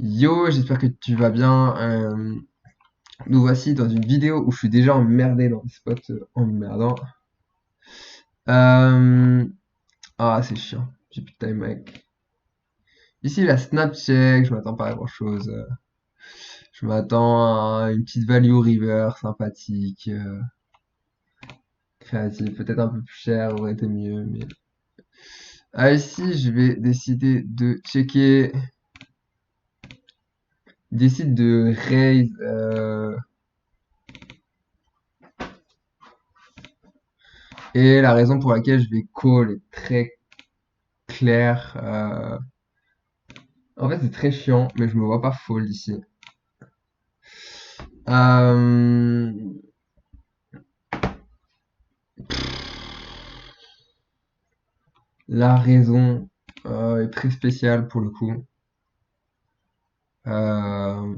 Yo, j'espère que tu vas bien. Nous voici dans une vidéo où je suis déjà emmerdé dans des spots emmerdants. Euh, Ah, c'est chiant. J'ai plus de time, mec. Ici, la Snapchat, je m'attends pas à grand-chose. Je m'attends à une petite value river sympathique, créative. Peut-être un peu plus cher, aurait été mieux. Mais... Ah, ici, je vais décider de checker des sites de raise. Et la raison pour laquelle je vais call est très claire. En fait, c'est très chiant, mais je me vois pas fold ici. Euh, la raison est très spéciale pour le coup. Euh,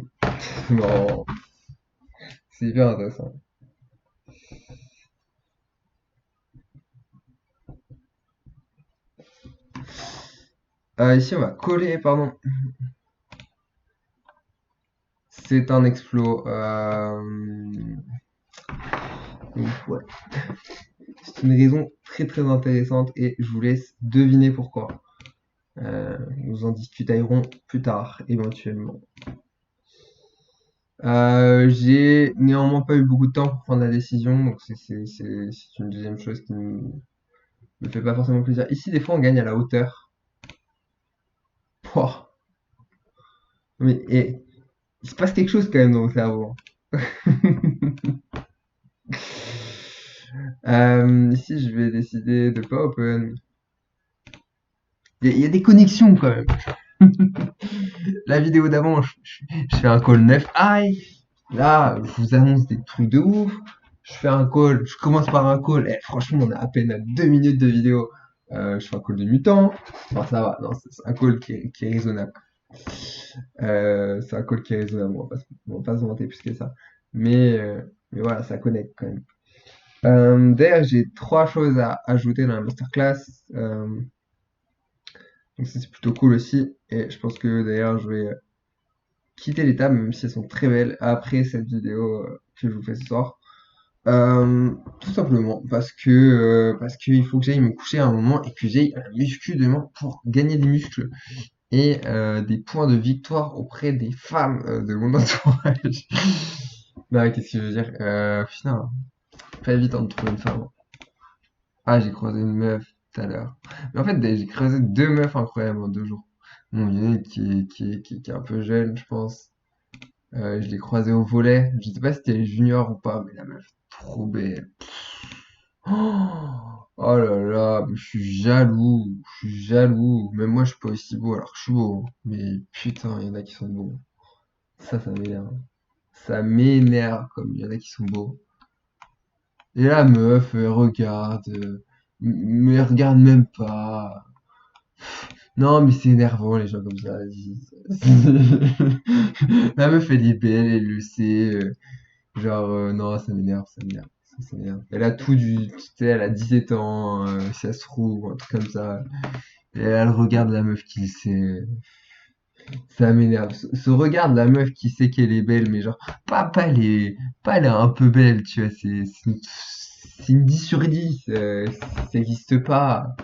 non, c'est hyper intéressant. Ici, on va coller, pardon. C'est un explo. Donc, ouais. C'est une raison très très intéressante et je vous laisse deviner pourquoi. Nous en discuterons plus tard, éventuellement. J'ai néanmoins pas eu beaucoup de temps pour prendre la décision, donc c'est une deuxième chose qui me fait pas forcément plaisir. Ici, des fois, on gagne à la hauteur. Pouah. Mais il se passe quelque chose quand même dans mon cerveau. Ici, je vais décider de pas open. Il y a des connexions quand même. La vidéo d'avant, je fais un call 9 high. Là, je vous annonce des trucs de ouf. Je fais un call, je commence par un call. Eh, franchement, on est à peine à 2 minutes de vidéo. Je fais un call de mutant. Enfin, ça va. Non, c'est un call qui est raisonnable. C'est un call qui est raisonnable. On va pas se vanter plus que ça. Mais voilà, ça connecte quand même. D'ailleurs, j'ai trois choses à ajouter dans la masterclass. Donc ça, c'est plutôt cool aussi. Et je pense que d'ailleurs, je vais quitter les tables, même si elles sont très belles, après cette vidéo que je vous fais ce soir. Tout simplement parce que il faut que j'aille me coucher à un moment et que j'aille à la muscu demain pour gagner des muscles et des points de victoire auprès des femmes de mon entourage. Bah, qu'est-ce que je veux dire? Putain, pas évident de trouver une femme. Ah, j'ai croisé une meuf tout à l'heure. Mais en fait, j'ai croisé deux meufs incroyables en 2 jours. Bon, il y en a une qui est un peu jeune, je pense. Je l'ai croisée au volet. Je sais pas si c'était junior ou pas, mais la meuf, trop belle. Oh, oh là là, mais je suis jaloux. Je suis jaloux. Même moi, je suis pas aussi beau alors que je suis beau, hein. Mais putain, il y en a qui sont beaux. Ça m'énerve. Ça m'énerve comme il y en a qui sont beaux. Et la meuf, elle regarde, mais elle regarde même pas. Non, mais c'est énervant les gens comme ça. La meuf, elle est belle, elle le sait. Genre, non, ça m'énerve, ça m'énerve. Ça m'énerve. Elle a tout tu sais, elle a 17 ans, si ça se trouve, un truc comme ça. Et elle regarde la meuf qui le sait. Ça m'énerve. Ce regard de la meuf qui sait qu'elle est belle, mais genre, pas elle est un peu belle, tu vois, c'est une 10 sur 10. Ça n'existe pas.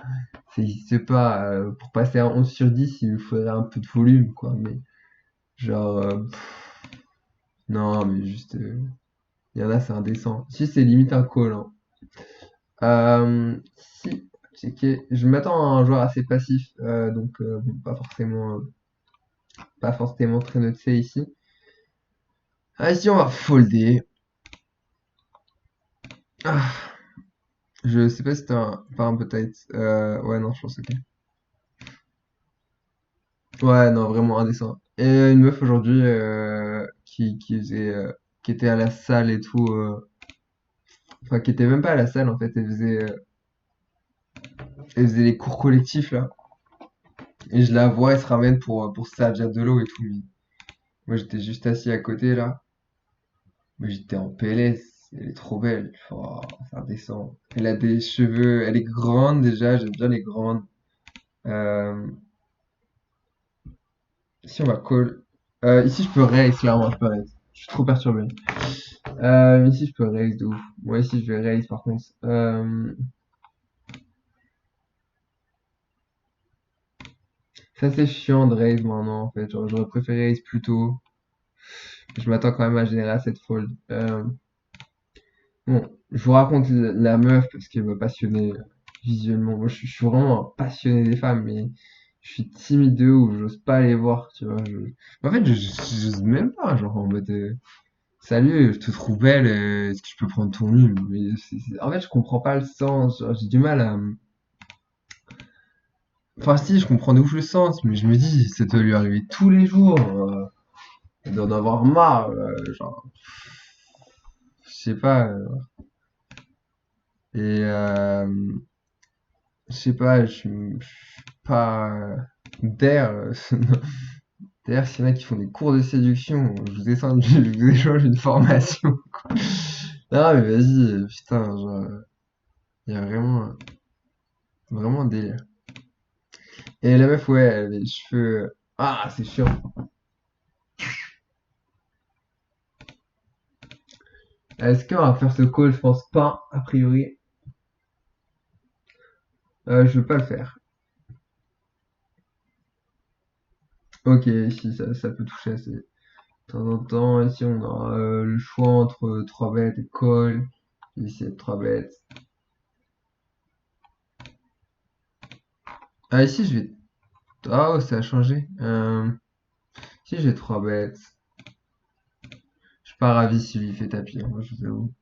Ça n'existe pas. Pour passer à 11 sur 10, il nous faudrait un peu de volume, quoi. Mais genre, non, mais juste, il y en a, c'est indécent. Si, c'est limite un call, hein. Si, checker. Je m'attends à un joueur assez passif, donc bon, pas forcément très noté ici. Ah, si, on va folder. Ah, je sais pas si c'était pas un peu tight. Ouais, non, je pense ok. Ouais, non, vraiment indécent. Et une meuf aujourd'hui qui était à la salle et tout. Enfin, qui était même pas à la salle en fait. Elle faisait les cours collectifs là. Et je la vois, elle se ramène pour se servir de l'eau et tout. Mais moi, j'étais juste assis à côté là. Mais j'étais en PLS. Elle est trop belle. Oh, c'est indécent. Elle a des cheveux. Elle est grande déjà. J'aime bien les grandes. Euh, Si on va call. Ici, je peux raise, clairement, je peux raise. Je suis trop perturbé. Ici, je peux raise de ouf. Moi, ici, je vais raise, par contre. Ça, c'est chiant de raise maintenant, en fait. Genre, j'aurais préféré raise plus tôt. Je m'attends quand même à générer cette fold. Bon, je vous raconte la meuf parce qu'elle m'a passionné visuellement. Moi, je suis vraiment un passionné des femmes, mais je suis timide de ouf. J'ose pas les voir, tu vois. En fait, j'ose même pas, genre, en mode, salut, je te trouve belle, est-ce que je peux prendre ton nu? Mais en fait, je comprends pas le sens. Genre, j'ai du mal à. Enfin, si, je comprends de ouf le sens, mais je me dis, ça doit lui arriver tous les jours. Elle doit en avoir marre. Genre, je sais pas. Et je sais pas, je suis pas d'air. D'ailleurs, s'il y en a qui font des cours de séduction, je vous échange, je vous échange une formation. Non, mais vas-y, putain, genre, il y a vraiment, vraiment un délire. Et la meuf, ouais, elle avait les cheveux. Ah, c'est chiant. Est-ce qu'on va faire ce call? Je pense pas, a priori. Je veux pas le faire. Ok, ici, ça peut toucher assez. De temps en temps, ici, on a le choix entre 3 bêtes et call. Ici, il y a 3 bêtes. Ah, ici, je vais. Ah, oh, ça a changé. Si j'ai 3 bêtes, je suis pas ravi s'il lui fait tapis, hein, moi, je vous avoue.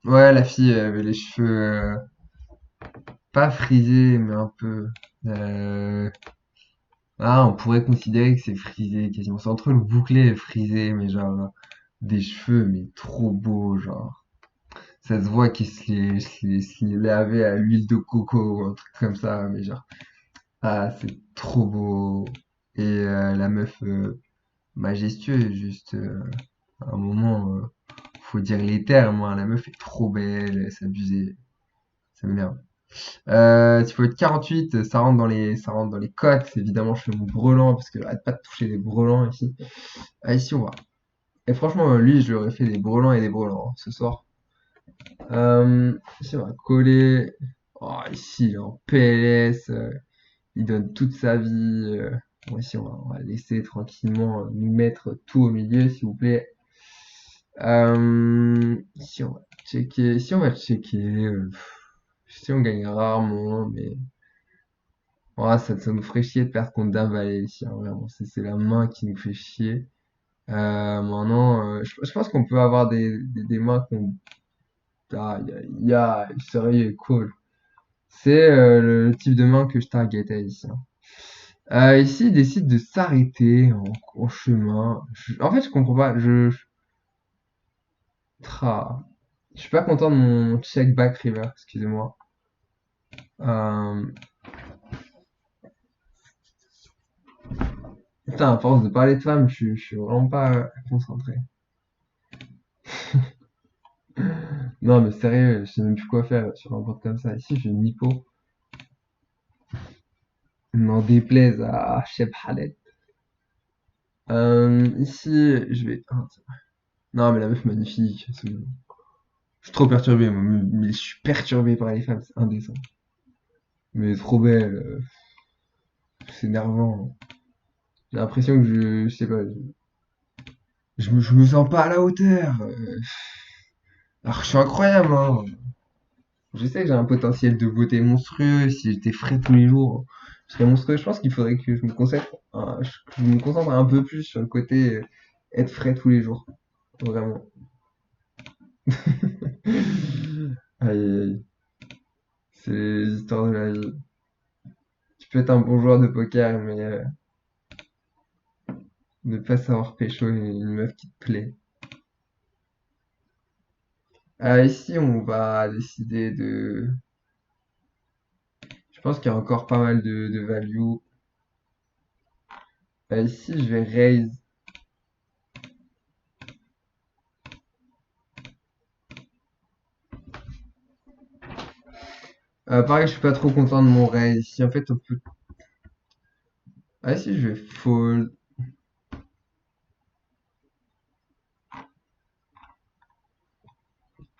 Ouais, la fille elle avait les cheveux pas frisés, mais un peu. euh, Ah, on pourrait considérer que c'est frisé quasiment. C'est entre le bouclé et le frisé, mais genre des cheveux, mais trop beaux, genre. Ça se voit qu'il se les lavait à l'huile de coco ou un truc comme ça, mais genre, ah, c'est trop beau. Et la meuf majestueuse, juste à un moment, faut dire les termes, hein. La meuf est trop belle, c'est abusé, ça m'énerve. Typo 48, ça rentre dans les cotes. Évidemment, je fais mon brelan parce que arrête pas de toucher les brelans ici. Ah, ici, on va. Et franchement, lui, je lui aurais fait des brelans et des brelans hein, ce soir. Ici, on va coller. Oh, ici, il est en PLS. Il donne toute sa vie. Bon, ici, on va laisser tranquillement nous mettre tout au milieu, s'il vous plaît. Ici, on va checker. Ici, on va checker. Ici, on gagne rarement, mais ouais, ça nous ferait chier de perdre contre Dame Valet ici, hein, vraiment. C'est la main qui nous fait chier. Maintenant, je pense qu'on peut avoir des mains qu'on. Ah, sérieux, cool. C'est le type de main que je targetais ici, hein. Ici, il décide de s'arrêter en chemin. En fait, je comprends pas. Tra. Je suis pas content de mon check back river, excusez-moi. Euh, Putain, à force de parler de femmes, je suis vraiment pas concentré. Non, mais sérieux, je sais même plus quoi faire sur un board comme ça. Ici, j'ai une hypo. N'en déplaise à Cheb Khaled. Ici, je vais. Ah, non, mais la meuf magnifique. Je suis trop perturbé, moi. Mais je suis perturbé par les femmes, c'est indécent. Mais trop belle, c'est énervant. J'ai l'impression que je sais pas, je me sens pas à la hauteur. Alors que je suis incroyable, hein. Je sais que j'ai un potentiel de beauté monstrueux. Si j'étais frais tous les jours, je serais monstrueux. Je pense qu'il faudrait que je me concentre, que je me concentre un peu plus sur le côté être frais tous les jours. Vraiment. Aïe, aïe, aïe. C'est les histoires de la vie. Tu peux être un bon joueur de poker, mais ne pas savoir pécho une meuf qui te plaît. Ici, on va décider de. Je pense qu'il y a encore pas mal de value. Ici, je vais raise. Pareil, je suis pas trop content de mon raise. Ici, en fait, on peut. Ah, si, je vais fold.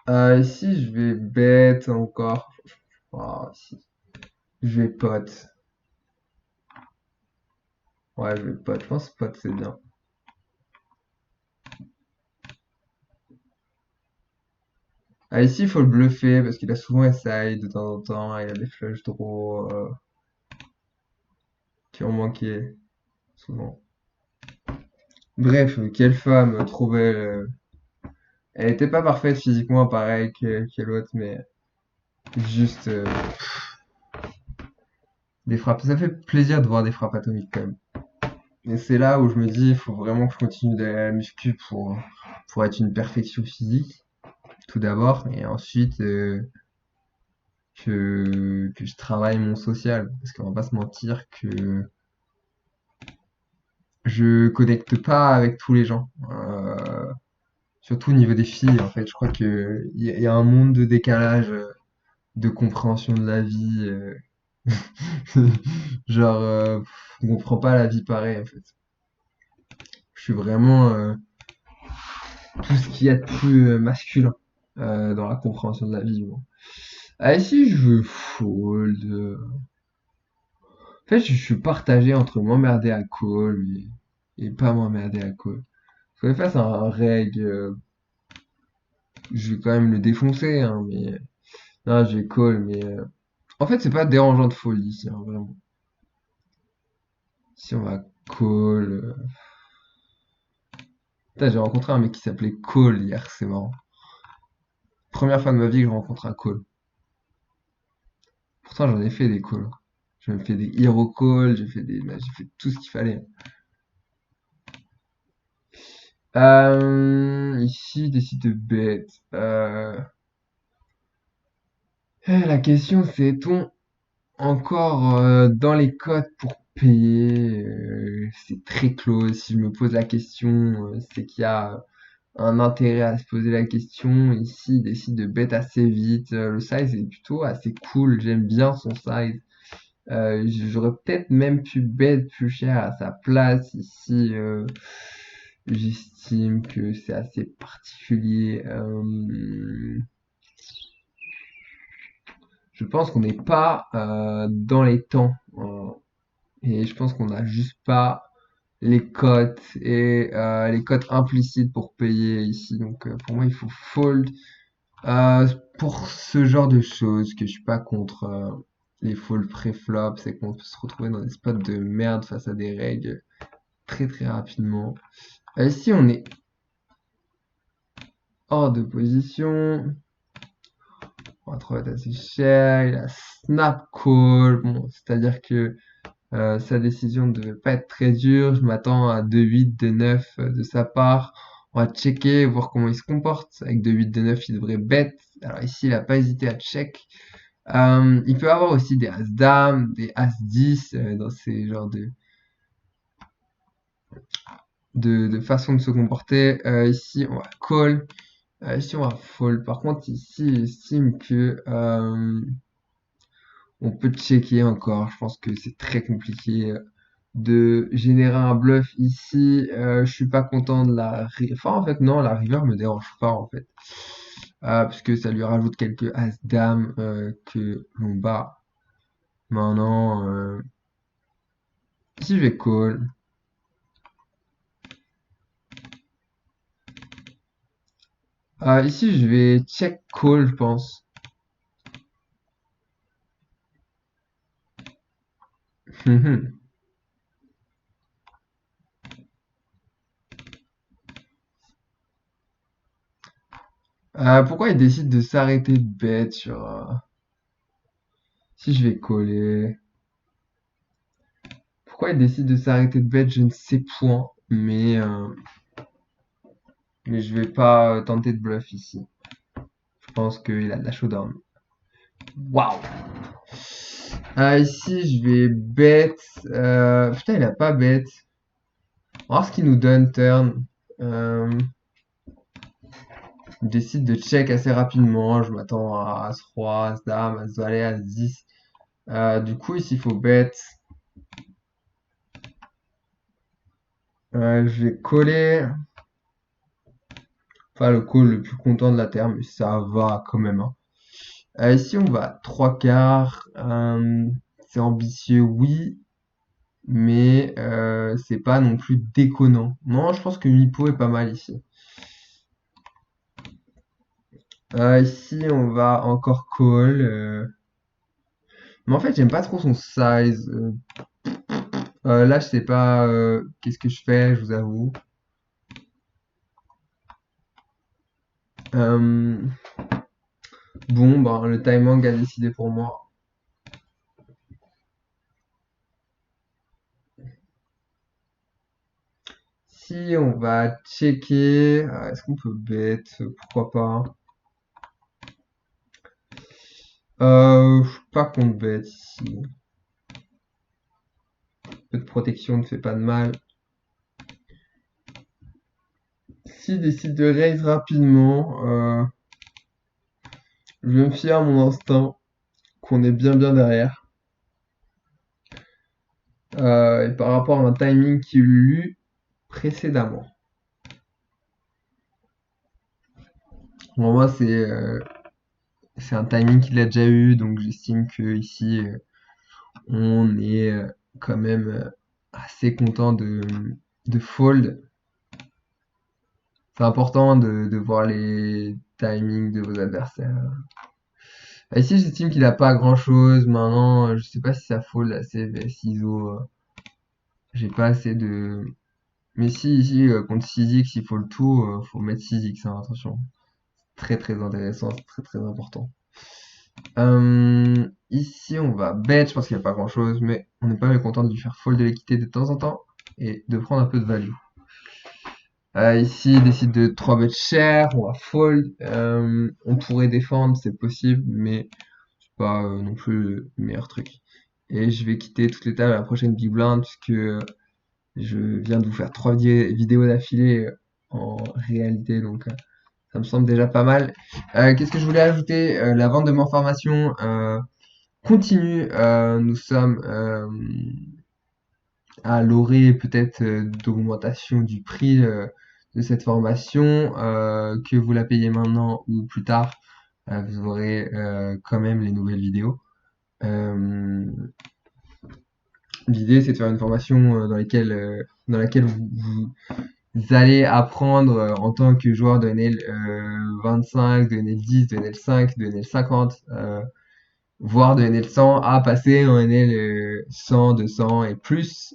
Ici, je vais bet encore. Ah, si. Je vais pot. Ouais, je vais pot. Je pense que pot, c'est bien. Ah, ici, il faut le bluffer parce qu'il a souvent essayé de temps en temps. Il a des flush draws qui ont manqué souvent. Bref, quelle femme trouvait. Elle était pas parfaite physiquement, pareil que l'autre, mais juste des frappes. Ça fait plaisir de voir des frappes atomiques quand même. Et c'est là où je me dis, il faut vraiment que je continue d'aller à la muscu pour être une perfection physique, tout d'abord, et ensuite que je travaille mon social. Parce qu'on va pas se mentir que je connecte pas avec tous les gens. Surtout au niveau des filles, en fait. Je crois qu'il y a un monde de décalage, de compréhension de la vie. Genre, on comprend pas la vie pareil, en fait. Je suis vraiment tout ce qu'il y a de plus masculin dans la compréhension de la vie, moi. Ah, si je veux fold. En fait, je suis partagé entre m'emmerder à call et pas m'emmerder à call. Parce que face à un reg, je vais quand même le défoncer, hein, mais non, je vais call, mais en fait, c'est pas dérangeant de fold ici, hein, vraiment. Si on va call. Putain, j'ai rencontré un mec qui s'appelait Cole hier, c'est marrant. Première fois de ma vie que je rencontre un call. Pourtant, j'en ai fait des calls. J'ai fait des hero calls, j'ai fait tout ce qu'il fallait. Ici, décide de bet. La question, c'est est-on encore dans les codes pour payer? C'est très close. Si je me pose la question, c'est qu'il y a un intérêt à se poser la question. Ici, il décide de bet assez vite. Le size est plutôt assez cool. J'aime bien son size. J'aurais peut-être même pu bet plus cher à sa place. Ici, j'estime que c'est assez particulier. Je pense qu'on n'est pas dans les temps. Et je pense qu'on n'a juste pas les cotes et les cotes implicites pour payer ici. Donc pour moi, il faut fold pour ce genre de choses que je suis pas contre les fold pré-flop, c'est qu'on peut se retrouver dans des spots de merde face à des règles très très rapidement. Ici, on est hors de position. On va trouver assez cher. Il a snap call. Bon, c'est-à-dire que sa décision ne devait pas être très dure. Je m'attends à 2-8, 2-9 de sa part. On va checker, voir comment il se comporte. Avec 2-8, 2-9, il devrait bet. Alors ici, il n'a pas hésité à check. Il peut avoir aussi des As-Dame, des As-10 dans ces genres de façon de se comporter. Ici, on va call. Ici, on va fold. Par contre, ici, j'estime que on peut checker encore. Je pense que c'est très compliqué de générer un bluff ici. Je suis pas content de enfin, en fait, non, la river me dérange pas, en fait. Parce que ça lui rajoute quelques As-Dame que l'on bat. Maintenant, ici, je vais call. Ici, je vais check call, je pense. Pourquoi il décide de s'arrêter de bet sur... Si je vais coller... Pourquoi il décide de s'arrêter de bet, je ne sais point. Mais je vais pas tenter de bluff ici. Je pense qu'il a de la showdown. Waouh! Ici, je vais bet. Putain, il a pas bet. On va voir ce qu'il nous donne turn. Euh, il décide de check assez rapidement. Je m'attends à As-Roi, As-Dame, As-Valet, As-10. Du coup, ici, il faut bet. Je vais coller, enfin le call le plus content de la Terre, mais ça va quand même, hein. Ici, on va à 3 quarts. C'est ambitieux, oui, mais c'est pas non plus déconnant. Non, je pense que Mipo est pas mal ici. Ici, on va encore call. Mais en fait, j'aime pas trop son size. Là, je sais pas qu'est-ce que je fais, je vous avoue. Euh, bon, ben, le timing a décidé pour moi. Si on va checker, est-ce qu'on peut bet? Pourquoi pas? Je suis pas contre bet ici. Peu de protection ne fait pas de mal. S'il décide de raise rapidement, je vais me fier à mon instinct qu'on est bien derrière. Et par rapport à un timing qu'il eut précédemment. Pour moi, c'est un timing qu'il a déjà eu, donc j'estime que ici on est quand même assez content de fold. C'est important de voir les timings de vos adversaires. Ici, j'estime qu'il a pas grand chose. Maintenant, je sais pas si ça fold assez vs ISO. J'ai pas assez de. Mais si, ici, contre 6x, il faut le tout, faut mettre 6x, hein, attention. Très intéressant, c'est très important. Ici, on va bet, je pense qu'il n'y a pas grand chose, mais on n'est pas mécontent de lui faire fold de l'équité de temps en temps et de prendre un peu de value. Ici, il décide de 3 bêtes cher, on va fold. On pourrait défendre, c'est possible, mais c'est pas non plus le meilleur truc. Et je vais quitter toutes les tables à la prochaine Big Blind puisque je viens de vous faire 3 vidéos d'affilée en réalité, donc ça me semble déjà pas mal. Qu'est-ce que je voulais ajouter? La vente de mon formation continue. Nous sommes à l'orée peut-être d'augmentation du prix de cette formation, que vous la payez maintenant ou plus tard, vous aurez quand même les nouvelles vidéos. Euh, L'idée, c'est de faire une formation dans laquelle vous allez apprendre en tant que joueur de NL 25, de NL 10, de NL 5, de NL 50, voire de NL 100 à passer en NL 100, 200 et plus.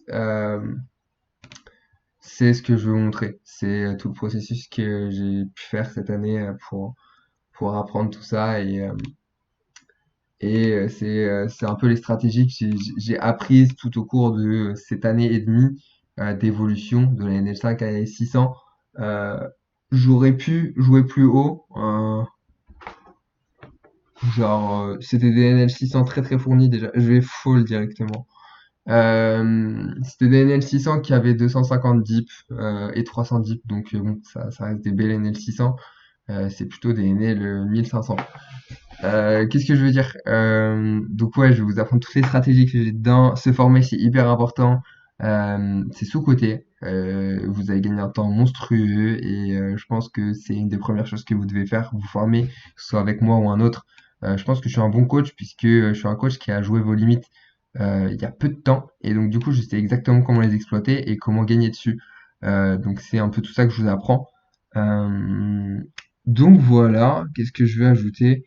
C'est ce que je veux vous montrer. C'est tout le processus que j'ai pu faire cette année pour apprendre tout ça et c'est un peu les stratégies que j'ai apprises tout au cours de cette année et demie d'évolution de la NL5 à la N600. Euh, J'aurais pu jouer plus haut, genre c'était des NL600 très fournis déjà. Je vais full directement. C'était des NL600 qui avaient 250 dips et 300 dips, donc bon, ça reste des belles NL600. C'est plutôt des NL 1500. Qu'est-ce que je veux dire? Donc ouais, je vais vous apprendre toutes les stratégies que j'ai dedans. Se former, c'est hyper important. C'est sous-coté. Vous allez gagner un temps monstrueux et je pense que c'est une des premières choses que vous devez faire, vous former, que ce soit avec moi ou un autre. Je pense que je suis un bon coach puisque je suis un coach qui a joué vos limites il y a peu de temps et donc du coup je sais exactement comment les exploiter et comment gagner dessus. Donc c'est un peu tout ça que je vous apprends. Euh, donc voilà, qu'est-ce que je vais ajouter?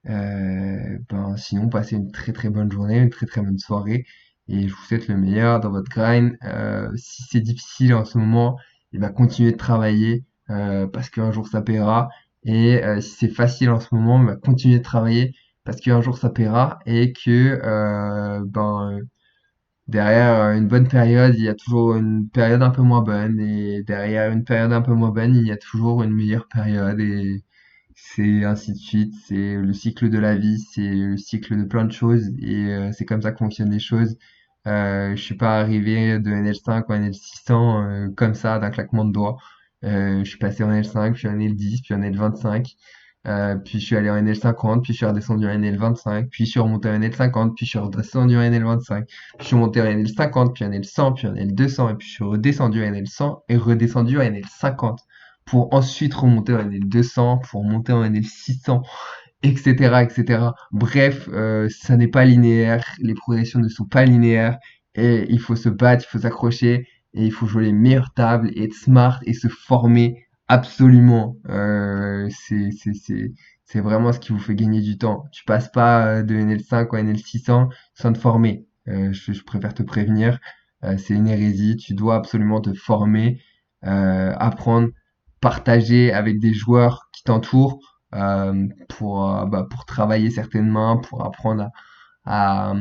Ben, sinon, passez une très bonne journée, une très bonne soirée. Et je vous souhaite le meilleur dans votre grind. Si c'est difficile en ce moment, et ben, continuez de travailler parce qu'un jour ça paiera. Et si c'est facile en ce moment, ben, continuez de travailler parce qu'un jour ça paiera et que derrière une bonne période, il y a toujours une période un peu moins bonne et derrière une période un peu moins bonne, il y a toujours une meilleure période et c'est ainsi de suite. C'est le cycle de la vie, c'est le cycle de plein de choses et c'est comme ça que fonctionnent les choses. Je suis pas arrivé de NL5 ou NL600 comme ça d'un claquement de doigts. Je suis passé en NL5, puis en NL10, puis en NL25 puis je suis allé en NL50, puis je suis redescendu en NL25, puis je suis remonté en NL50, puis je suis redescendu en NL25, puis je suis monté en NL50, puis en NL100, puis en NL200, et puis je suis redescendu en NL100 et redescendu en NL50 pour ensuite remonter en NL200, pour monter en NL600, etc., etc. Bref, ça n'est pas linéaire, les progressions ne sont pas linéaires, et il faut se battre, il faut s'accrocher, et il faut jouer les meilleures tables, et être smart, et se former absolument. C'est vraiment ce qui vous fait gagner du temps. Tu passes pas de NL5 ou NL600 sans te former. Je préfère te prévenir, c'est une hérésie, tu dois absolument te former, apprendre, partager avec des joueurs qui t'entourent, pour travailler certaines mains, pour apprendre à,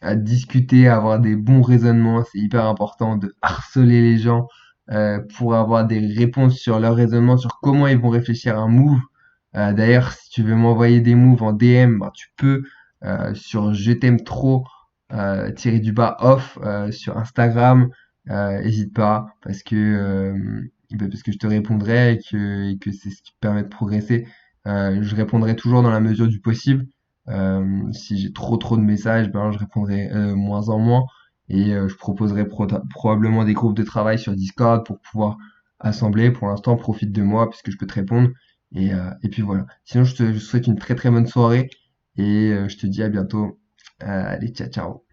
à discuter, à avoir des bons raisonnements. C'est hyper important de harceler les gens pour avoir des réponses sur leur raisonnement, sur comment ils vont réfléchir à un move. D'ailleurs, si tu veux m'envoyer des moves en DM, bah, tu peux sur je t'aime trop tirer du bas off sur Instagram. Hésite pas parce que je te répondrai et que c'est ce qui te permet de progresser. Je répondrai toujours dans la mesure du possible. Si j'ai trop de messages, ben je répondrai moins en moins et je proposerai probablement des groupes de travail sur Discord pour pouvoir assembler. Pour l'instant, profite de moi puisque je peux te répondre et puis voilà. Sinon, je te souhaite une très bonne soirée et je te dis à bientôt. Allez, ciao ciao.